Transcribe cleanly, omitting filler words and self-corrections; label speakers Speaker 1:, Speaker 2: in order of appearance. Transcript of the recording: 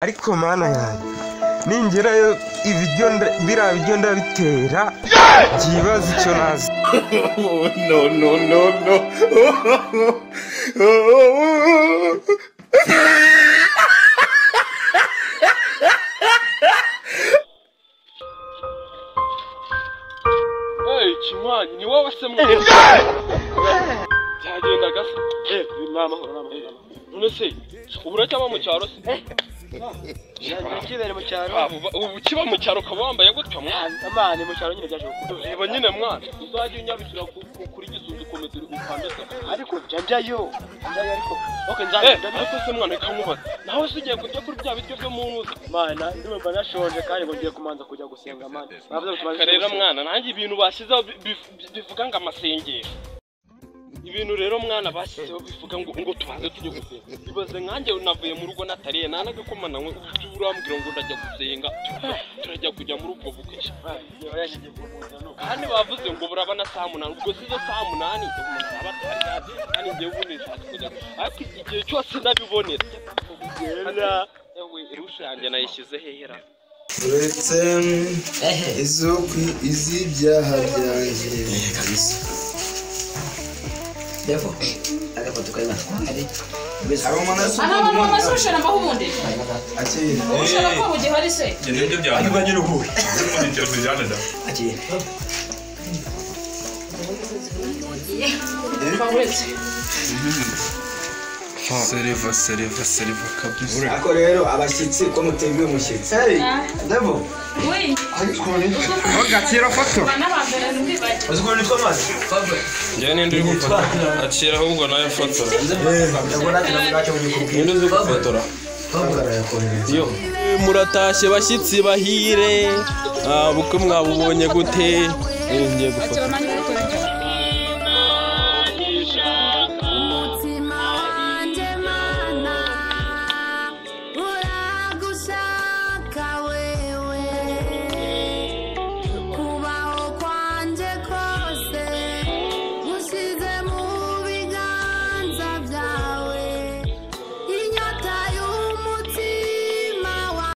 Speaker 1: ariko mana yanjye ningerayo ibiryo biriya biryo ndabitera byibaza icyo nazi. no
Speaker 2: Hey Chimwanyi ni wowe se mwe byagenda gasa mama none se ubura cyaba mu cyaro se
Speaker 3: kibere mu cyaro
Speaker 2: ubu kiba mu cyaro ukaba wambaye gutya
Speaker 3: amane mu cyaro nyine byaje
Speaker 2: reba nyine mwana uzajya unyarukira kuri Gisunzu komederi ukambese
Speaker 3: ariko njyayo ariko
Speaker 2: okay nzajya ariko se mwana ikamubaza nawe usigiye kujya kuri bya bityo byo mu ntuza
Speaker 3: mana ndumva nashonje kandi ngo ngiye kumanza kujya gusenga mana
Speaker 2: rero mwana nanjye ibintu bashyizeho bivuga ngo amasengero ibintu rero mwana bashyizeho bivuga ngo tubanze tujye gusenga ibaze nkanjye navuye mu rugo natariye nanagakomana we urambwira ngo ndajya gusenga turajya kujya muri ubwo bukwe kandi bavuze ngo burabana saa 8 ubwo sizo saa 8 umuntu aba atari kandi ngiye ubunisha kujya ariko igihe cyose nabibonera yewe irusha yanjye nayishyize hehera
Speaker 1: uretse iz'ibyaha byanjye kabisa.
Speaker 4: Devo, agafoto kari matwari.
Speaker 5: Ana mama soshera mbahumunde.
Speaker 1: Akiri.
Speaker 5: Ushaka ko bugiye hari se.
Speaker 6: Nibyo byane.
Speaker 1: Ariko nyine uhuye.
Speaker 6: Muri cyo bijana da.
Speaker 4: Akiri.
Speaker 1: Seriva kabisa.
Speaker 4: Ako rero abashyitsi ko muteguye umushyitsi. Devo.
Speaker 5: Oui.
Speaker 1: Gatira foto.
Speaker 4: Uziko nitwa mazi.
Speaker 2: njye ninde uri gufata akira ahubwo nayo fotora
Speaker 4: Ndabona kinamugacyo mu gikubwira.
Speaker 2: ninde uzi gufotora yo muratashye bashyitsi bahire bukwe mwabubonye gute ngiye gufotora